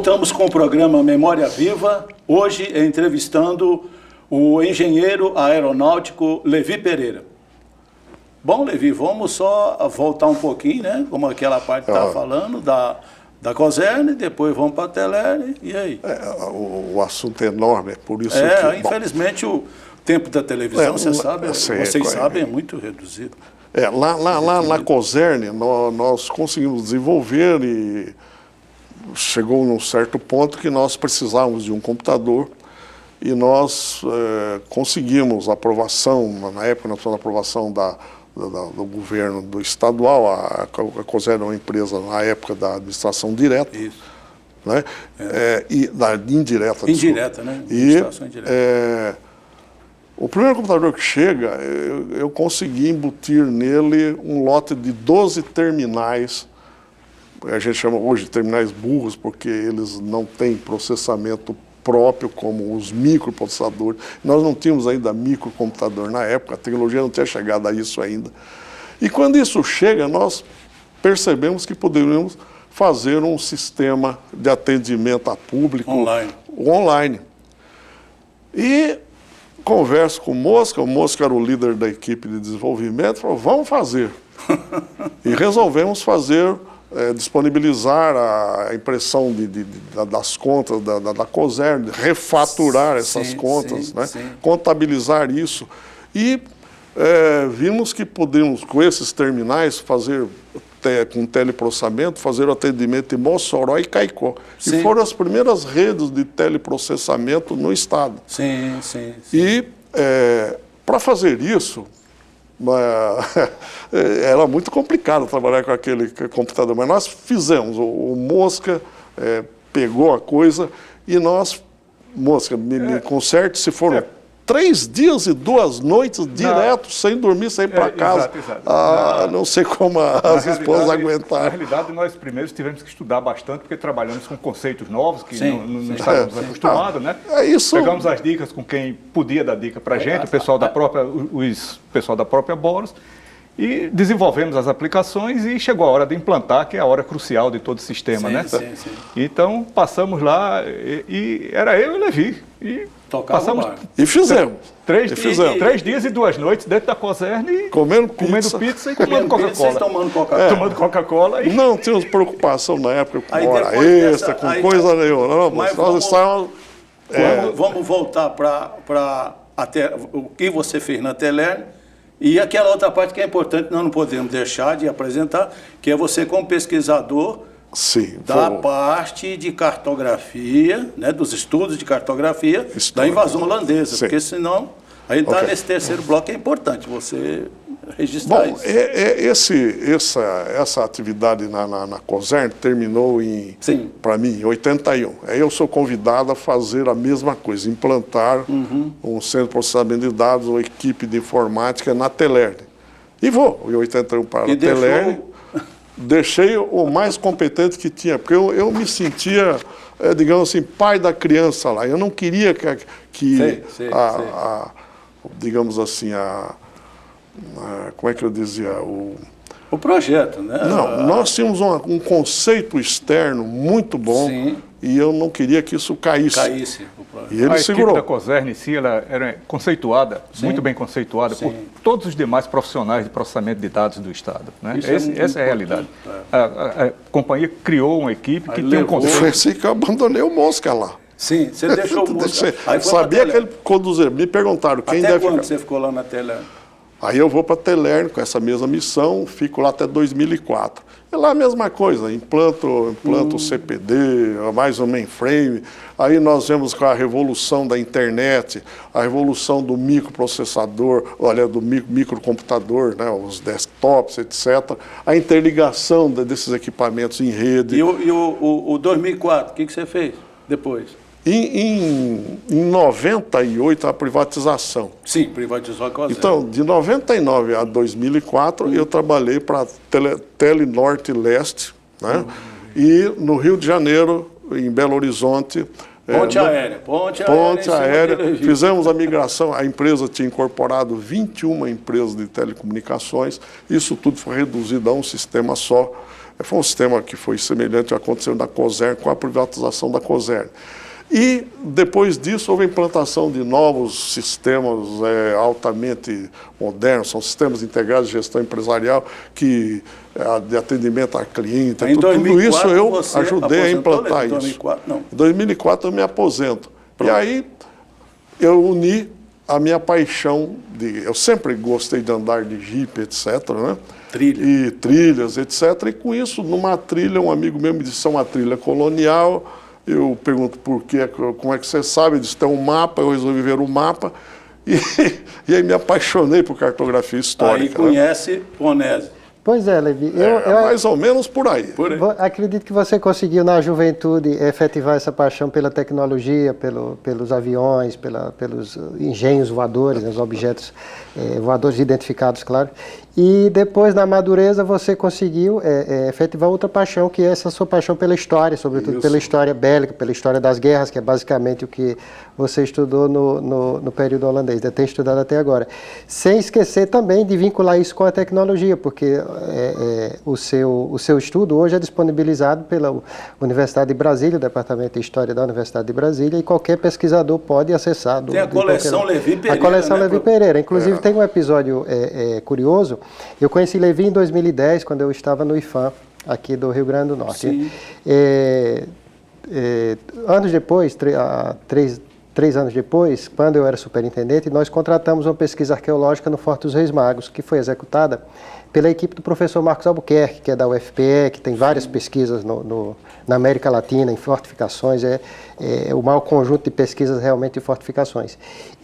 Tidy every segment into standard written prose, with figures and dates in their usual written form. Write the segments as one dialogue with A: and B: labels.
A: Voltamos com o programa Memória Viva, hoje entrevistando o engenheiro aeronáutico Levi Pereira. Bom, Levi, vamos só voltar um pouquinho, né? Como aquela parte estava falando, da Cosern, depois vamos para a Teler, e aí?
B: O assunto é enorme, é por isso que...
A: Infelizmente o tempo da televisão, vocês sabem, é muito reduzido.
B: Lá na Cosern, nós conseguimos desenvolver e chegou num certo ponto que nós precisávamos de um computador e nós conseguimos a aprovação, na época nós tivemos a aprovação do governo do estadual, a Cosern é uma empresa na época da administração direta.
A: Isso.
B: Né? E da indireta.
A: Indireta, né? Administração indireta.
B: O primeiro computador que chega, eu consegui embutir nele um lote de 12 terminais. A gente chama hoje de terminais burros, porque eles não têm processamento próprio como os microprocessadores. Nós não tínhamos ainda microcomputador na época, a tecnologia não tinha chegado a isso ainda. E quando isso chega, nós percebemos que poderíamos fazer um sistema de atendimento a público online. E converso com o Mosca era o líder da equipe de desenvolvimento, falou, vamos fazer. E resolvemos fazer, disponibilizar a impressão das contas da Cosern, refaturar essas contas, né? Contabilizar isso. E vimos que podemos, com esses terminais, fazer com teleprocessamento, fazer o atendimento em Mossoró e Caicó. E foram as primeiras redes de teleprocessamento no estado. E para fazer isso, era muito complicado trabalhar com aquele computador, mas nós fizemos. O Mosca pegou a coisa e nós, Mosca, me conserte, se foram 3 dias e 2 noites direto, sem dormir, sem ir para casa. Exato. Não sei como as esposas aguentaram.
C: Na realidade, nós primeiros tivemos que estudar bastante, porque trabalhamos com conceitos novos, que não estávamos acostumados, né? Pegamos as dicas com quem podia dar dica para a gente, o pessoal da própria Boros, e desenvolvemos as aplicações e chegou a hora de implantar, que é a hora crucial de todo o sistema, né? Então, passamos lá, e era eu e o Levi.
B: E fizemos.
C: 3 dias e 2 noites dentro da Cosern, comendo pizza e tomando Coca-Cola. Tomando Coca-Cola.
B: Não tínhamos preocupação na época com hora extra, com coisa nenhuma.
A: Vamos voltar para o que você fez na Teler. E aquela outra parte que é importante, nós não podemos deixar de apresentar, que é você como pesquisador da parte de cartografia, né, dos estudos de cartografia da invasão holandesa, porque senão a gente está nesse terceiro bloco, é importante você registrar isso.
B: Essa atividade na Cosern terminou para mim, em 81. Aí eu sou convidado a fazer a mesma coisa, implantar um centro de processamento de dados, uma equipe de informática na Teler. E vou, em 81 para a Teler. Deixei o mais competente que tinha, porque eu me sentia, digamos assim, pai da criança lá. Eu não queria digamos assim, como é que eu dizia?
A: O projeto, né?
B: Não, nós tínhamos um conceito externo muito bom e eu não queria que isso caísse.
C: E ele segurou. A equipe da Cosern em si, ela era conceituada, muito bem conceituada, por todos os demais profissionais de processamento de dados do Estado. Né? Essa é a realidade. A companhia criou uma equipe que tem um conceito...
B: Foi assim que eu abandonei o Mosca lá.
A: Sim, você deixou o Mosca.
B: Sabia que ele conduzia. Me perguntaram quem deve ficar.
A: Até quando você ficou lá na Teler?
B: Aí eu vou para a Teler com essa mesma missão, fico lá até 2004. É lá a mesma coisa, implanto o CPD, mais o mainframe. Aí nós vemos com a revolução da internet, a revolução do microprocessador, do microcomputador, né, os desktops, etc. A interligação desses equipamentos em rede.
A: E o 2004, o que você fez depois?
B: Em 98, a privatização.
A: Sim, privatizou a Cosern.
B: Então, de 99 a 2004, eu trabalhei para a Telenorte Leste, né? E no Rio de Janeiro, em Belo Horizonte...
A: Ponte aérea.
B: Fizemos a migração, a empresa tinha incorporado 21 empresas de telecomunicações, isso tudo foi reduzido a um sistema só. Foi um sistema que foi semelhante ao que aconteceu na Cosern com a privatização da Cosern. E, depois disso, houve a implantação de novos sistemas altamente modernos, são sistemas integrados de gestão empresarial, de atendimento a cliente. Tudo isso eu ajudei a implantar isso. Em 2004 eu me aposento. Pronto. E aí eu uni a minha paixão, eu sempre gostei de andar de Jeep, etc., né?
A: Trilha.
B: E trilhas, etc. E com isso, numa trilha, um amigo meu me disse, isso é uma trilha colonial. Eu pergunto por quê, como é que você sabe? Ele disse, tem um mapa, eu resolvi ver o mapa. E aí me apaixonei por cartografia histórica.
A: Aí conhece Onésio.
D: Pois é, Levi.
B: Mais ou menos por aí.
D: Acredito que você conseguiu, na juventude, efetivar essa paixão pela tecnologia, pelos aviões, pelos engenhos voadores, os objetos voadores identificados, claro. E depois, na madureza, você conseguiu efetivar outra paixão, que é essa sua paixão pela história, sobretudo pela história bélica, pela história das guerras, que é basicamente o que você estudou no período holandês, tem estudado até agora. Sem esquecer também de vincular isso com a tecnologia, porque o seu estudo hoje é disponibilizado pela Universidade de Brasília, o Departamento de História da Universidade de Brasília, e qualquer pesquisador pode acessar.
A: Tem a coleção Levi Pereira.
D: A coleção Levi Pereira. Inclusive, tem um episódio curioso. Eu conheci Levi em 2010, quando eu estava no IFAM, aqui do Rio Grande do Norte. Anos depois, 3 anos depois, quando eu era superintendente, nós contratamos uma pesquisa arqueológica no Forte dos Reis Magos, que foi executada pela equipe do professor Marcos Albuquerque, que é da UFPE, que tem várias pesquisas na América Latina, em fortificações, é o maior conjunto de pesquisas realmente de fortificações.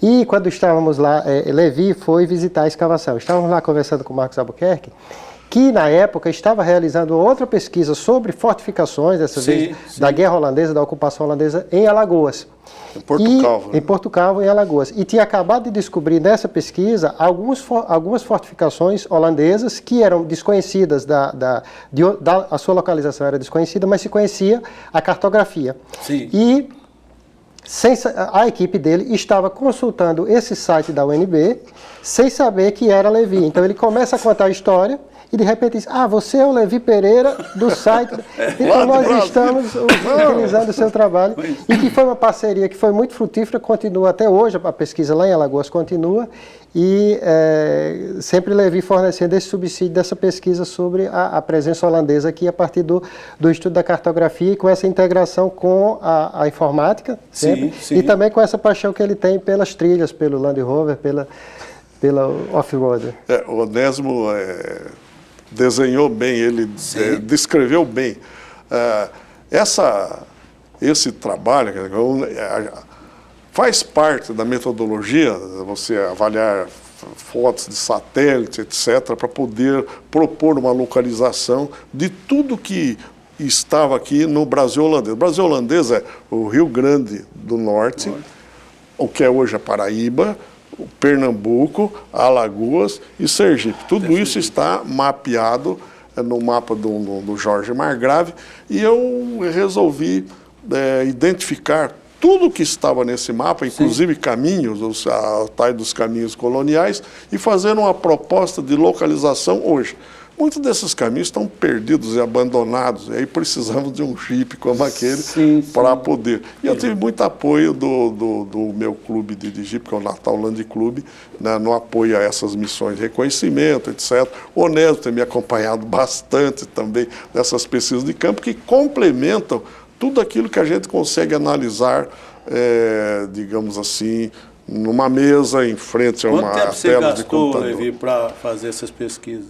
D: E quando estávamos lá, Levi foi visitar a escavação. Estávamos lá conversando com o Marcos Albuquerque, que na época estava realizando outra pesquisa sobre fortificações, dessa vez da Guerra Holandesa, da ocupação holandesa, em Alagoas.
B: Em Portugal.
D: Em Portugal, em Alagoas. E tinha acabado de descobrir nessa pesquisa algumas fortificações holandesas que eram desconhecidas, a sua localização era desconhecida, mas se conhecia a cartografia.
A: Sim.
D: E a equipe dele estava consultando esse site da UNB sem saber que era Levi. Então ele começa a contar a história e de repente diz, você é o Levi Pereira do site. Então nós estamos utilizando o seu trabalho. E que foi uma parceria que foi muito frutífera, continua até hoje, a pesquisa lá em Alagoas continua. E sempre Levi fornecendo esse subsídio dessa pesquisa sobre a presença holandesa aqui a partir do estudo da cartografia e com essa integração com a informática, sempre, e também com essa paixão que ele tem pelas trilhas, pelo Land Rover, pela off-roader.
B: O Onésimo desenhou bem, ele descreveu bem. Esse trabalho faz parte da metodologia, você avaliar fotos de satélite, etc., para poder propor uma localização de tudo que estava aqui no Brasil holandês. O Brasil holandês é o Rio Grande do Norte, o que é hoje a Paraíba, o Pernambuco, Alagoas e Sergipe. Tudo isso está mapeado no mapa do Jorge Margrave e eu resolvi identificar tudo que estava nesse mapa, inclusive caminhos, tais dos caminhos coloniais, e fazer uma proposta de localização hoje. Muitos desses caminhos estão perdidos e abandonados, e aí precisamos de um Jeep como aquele para poder. E eu tive muito apoio do meu clube de Jeep, que é o Natal Land Club, né, no apoio a essas missões de reconhecimento, etc. O Onésio tem me acompanhado bastante também nessas pesquisas de campo, que complementam tudo aquilo que a gente consegue analisar, digamos assim, numa mesa em frente a uma tela de computador.
A: Quanto tempo você gastou, Levi, para fazer essas pesquisas?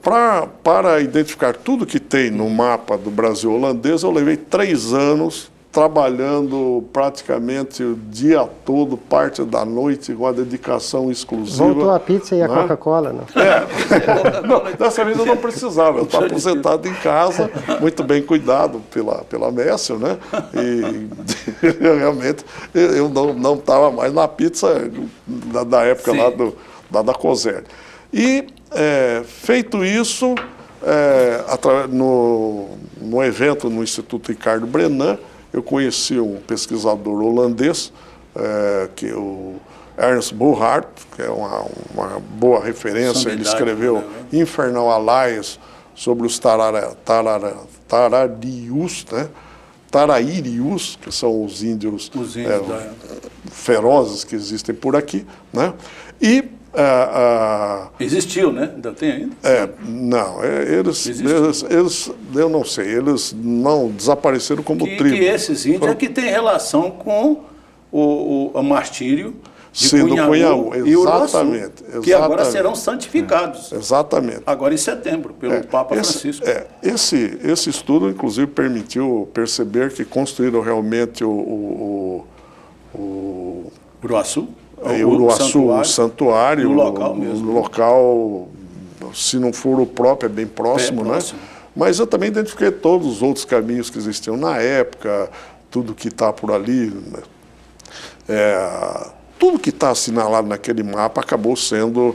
B: Para identificar tudo que tem no mapa do Brasil holandês, eu levei 3 anos trabalhando praticamente o dia todo, parte da noite, com a dedicação exclusiva.
D: Voltou a pizza e a Coca-Cola, não?
B: Não, dessa vez eu não precisava, eu estava aposentado em casa, muito bem cuidado pela Messel, né? E realmente eu não estava mais na pizza da época lá da Cosern. E feito isso, no evento no Instituto Ricardo Brenan, eu conheci um pesquisador holandês, que é o Ernst Burghardt, que é uma boa referência. Ele escreveu Infernal Allies sobre os tararius, né? Tarairius, que são os índios ferozes que existem por aqui, né? E
A: existiu, né? Ainda tem ainda?
B: Não, eles, eu não sei, eles não desapareceram como tribo.
A: Que esses índios é que tem relação com o martírio de
B: Cunhaú
A: e Uruaçu, que agora
B: exatamente.
A: serão santificados.
B: Exatamente.
A: Agora em setembro, pelo Papa Francisco.
B: Esse estudo, inclusive, permitiu perceber que construíram realmente o
A: Uruaçu?
B: O santuário,
A: no local mesmo.
B: No local, se não for o próprio, é bem próximo, né? Mas eu também identifiquei todos os outros caminhos que existiam na época, tudo que está por ali, né? Tudo que está assinalado naquele mapa acabou sendo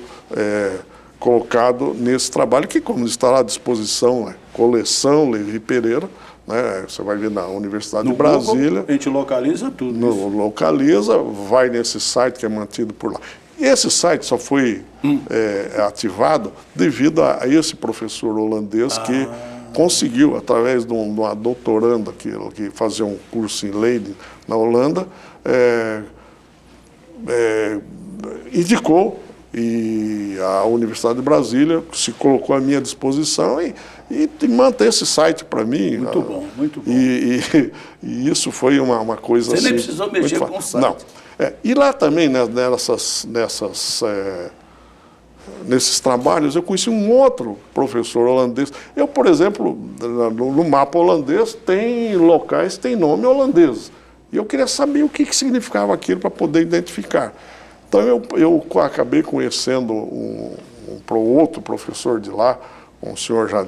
B: colocado nesse trabalho, que, como está à disposição, coleção Levi Pereira, né? Você vai ver na Universidade de Brasília.
A: Google, a gente localiza tudo.
B: Localiza, vai nesse site que é mantido por lá. Esse site só foi ativado devido a esse professor holandês que conseguiu, através de uma doutoranda que fazia um curso em Leiden, na Holanda, indicou, e a Universidade de Brasília se colocou à minha disposição e mantém esse site para mim.
A: Muito bom, muito bom.
B: E isso foi uma coisa
A: Você
B: assim...
A: nem precisou mexer com o site.
B: Não. E lá também, né, nesses trabalhos, eu conheci um outro professor holandês. Eu, por exemplo, no mapa holandês, tem locais, tem nome holandês. E eu queria saber o que significava aquilo para poder identificar. Então eu acabei conhecendo outro professor de lá, um senhor já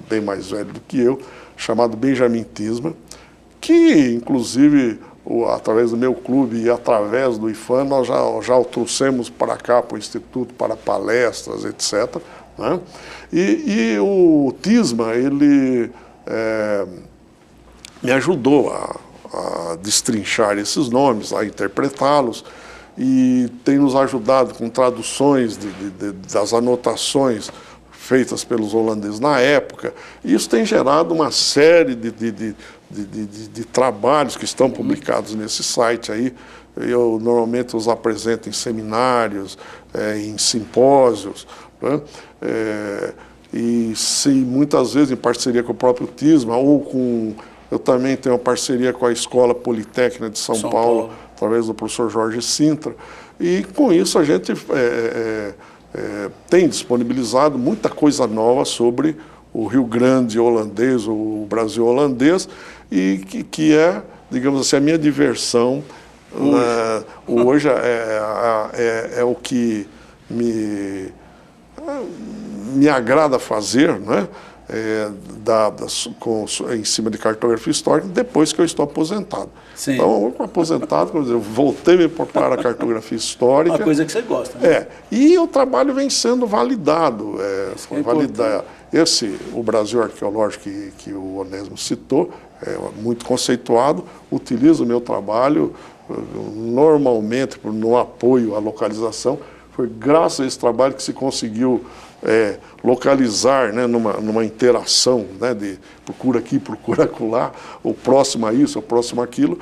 B: bem mais velho do que eu, chamado Benjamin Tisma, que inclusive através do meu clube e através do IFAM nós já o trouxemos para cá, para o Instituto, para palestras, etc. Né? E o Tisma, ele me ajudou a destrinchar esses nomes, a interpretá-los, e tem nos ajudado com traduções das anotações feitas pelos holandeses na época. Isso tem gerado uma série de trabalhos que estão publicados nesse site aí. Eu normalmente os apresento em seminários, em simpósios, né? E muitas vezes em parceria com o próprio Tisma, eu também tenho uma parceria com a Escola Politécnica de São Paulo, através do professor Jorge Sintra, e com isso a gente tem disponibilizado muita coisa nova sobre o Rio Grande holandês, o Brasil holandês, e que é, digamos assim, a minha diversão. Hoje é o que me agrada fazer, né? Em cima de cartografia histórica, depois que eu estou aposentado.
A: Sim.
B: Então, aposentado, quer dizer, eu voltei para a cartografia histórica.
A: Uma coisa que você gosta, né?
B: E o trabalho vem sendo validado. Foi validado. O Brasil Arqueológico que o Onésimo citou, muito conceituado, utiliza o meu trabalho normalmente no apoio à localização. Foi graças a esse trabalho que se conseguiu localizar, né, numa interação, né, de procura aqui, procura acolá, o próximo a isso, o próximo àquilo.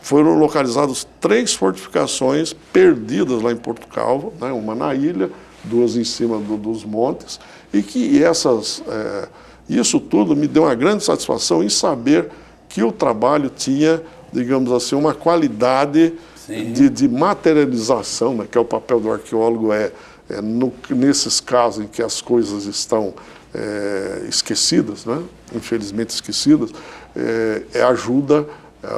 B: Foram localizadas 3 fortificações perdidas lá em Porto Calvo, né, uma na ilha, 2 em cima dos montes, e que isso tudo me deu uma grande satisfação em saber que o trabalho tinha, digamos assim, uma qualidade de materialização, né, que é o papel do arqueólogo, nesses casos em que as coisas estão esquecidas, né, infelizmente esquecidas, ajuda,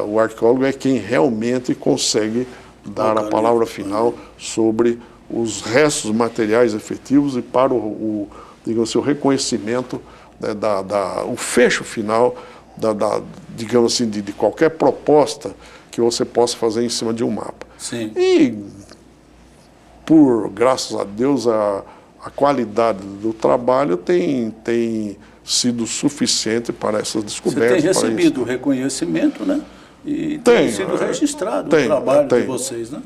B: o arqueólogo é quem realmente consegue dar a palavra final sobre os restos materiais efetivos e para digamos assim, o reconhecimento, né, o fecho final, digamos assim, de qualquer proposta que você possa fazer em cima de um mapa.
A: Sim.
B: E, graças a Deus, a qualidade do trabalho tem sido suficiente para essas descobertas.
A: Você tem recebido reconhecimento, né? E tem sido registrado o trabalho de vocês, né?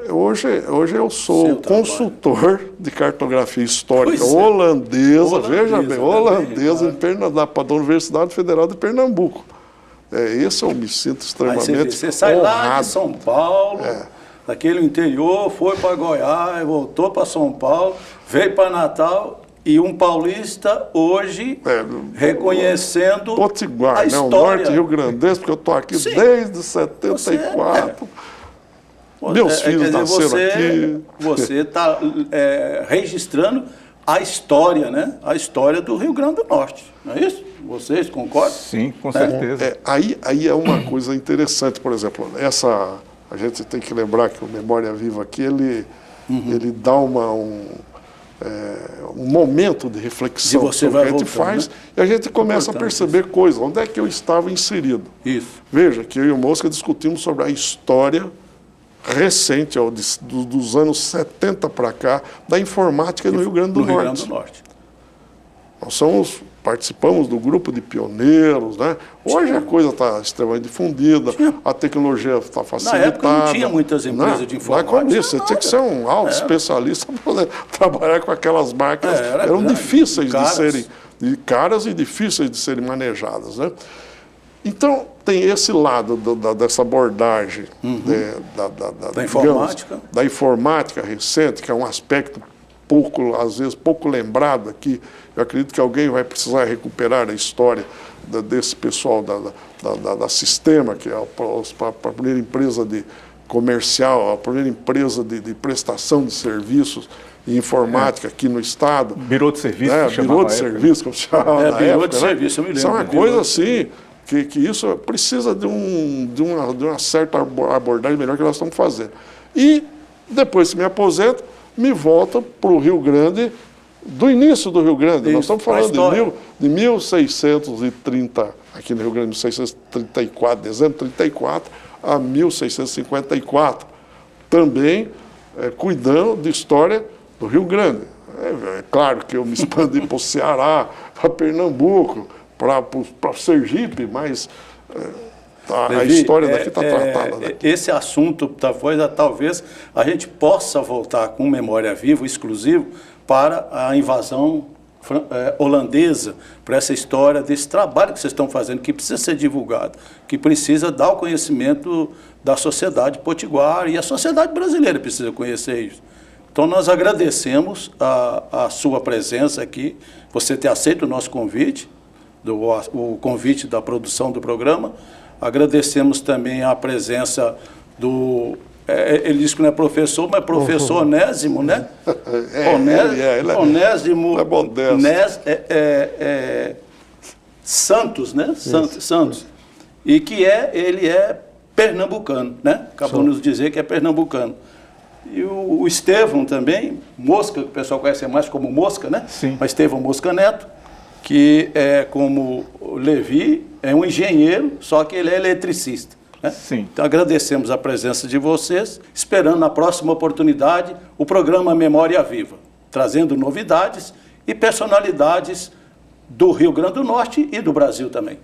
B: Hoje eu sou consultor de cartografia histórica holandesa, veja bem, holandesa, em Pernambuco, da Universidade Federal de Pernambuco. Esse eu me sinto extremamente
A: você sai lá de São Paulo, daquele interior, foi para Goiás, voltou para São Paulo, veio para Natal... E um paulista hoje reconhecendo
B: Potiguar,
A: a história.
B: O norte rio-grandense, porque eu estou aqui desde 74. Meus filhos nasceram aqui.
A: Você está registrando a história, né? A história do Rio Grande do Norte, não é isso? Vocês concordam?
C: Sim, com certeza.
B: Aí é uma coisa interessante, por exemplo, a gente tem que lembrar que o Memória Viva aqui, ele dá um momento de reflexão sobre o que a gente faz, né? E a gente começa a perceber coisas. Onde é que eu estava inserido?
A: Isso.
B: Veja que eu e o Mosca discutimos sobre a história recente, dos anos 70 para cá, da informática no Rio Grande do Norte. Nós participamos do grupo de pioneiros, né? Hoje a coisa está extremamente difundida, a tecnologia está facilitada. Na época
A: não tinha muitas empresas de informática.
B: Você tinha que ser um alto especialista para poder trabalhar com aquelas máquinas. Eram difíceis de serem, caras e difíceis de serem manejadas, né? Então, tem esse lado dessa abordagem da informática recente, que é um aspecto às vezes pouco lembrado aqui. Eu acredito que alguém vai precisar recuperar a história desse pessoal da Sistema, que é a primeira empresa comercial, a primeira empresa de prestação de serviços e informática aqui no Estado.
C: Birô de serviço,
B: Birô de serviço, como se chamava na
A: Birô
B: época,
A: de serviço, eu me lembro.
B: Isso é uma coisa assim, que isso precisa de uma certa abordagem melhor que nós estamos fazendo. E depois que me aposento, me volta para o Rio Grande, do início do Rio Grande. Nós estamos falando de 1630, aqui no Rio Grande, 1634, dezembro de 34 a 1654. Também cuidando de história do Rio Grande. É claro que eu me expandi para o Ceará, para Pernambuco, para Sergipe, mas a história daqui está tratada. Né?
A: Esse assunto talvez a gente possa voltar com Memória Viva exclusivo para a invasão holandesa, para essa história desse trabalho que vocês estão fazendo, que precisa ser divulgado, que precisa dar o conhecimento da sociedade potiguar, e a sociedade brasileira precisa conhecer isso. Então nós agradecemos a sua presença aqui, você ter aceito o nosso convite, o convite da produção do programa. Agradecemos também a presença do... ele disse que não é professor, mas professor Onésimo, né? Onésimo Santos, né? Santos. E que ele é pernambucano, né? Acabou de nos dizer que é pernambucano. E o Estevão também, Mosca, que o pessoal conhece mais como Mosca, né?
C: Sim.
A: Mas Estevão Mosca Neto, que é como Levi, é um engenheiro, só que ele é eletricista. Né?
C: Sim.
A: Então agradecemos a presença de vocês, esperando na próxima oportunidade o programa Memória Viva, trazendo novidades e personalidades do Rio Grande do Norte e do Brasil também.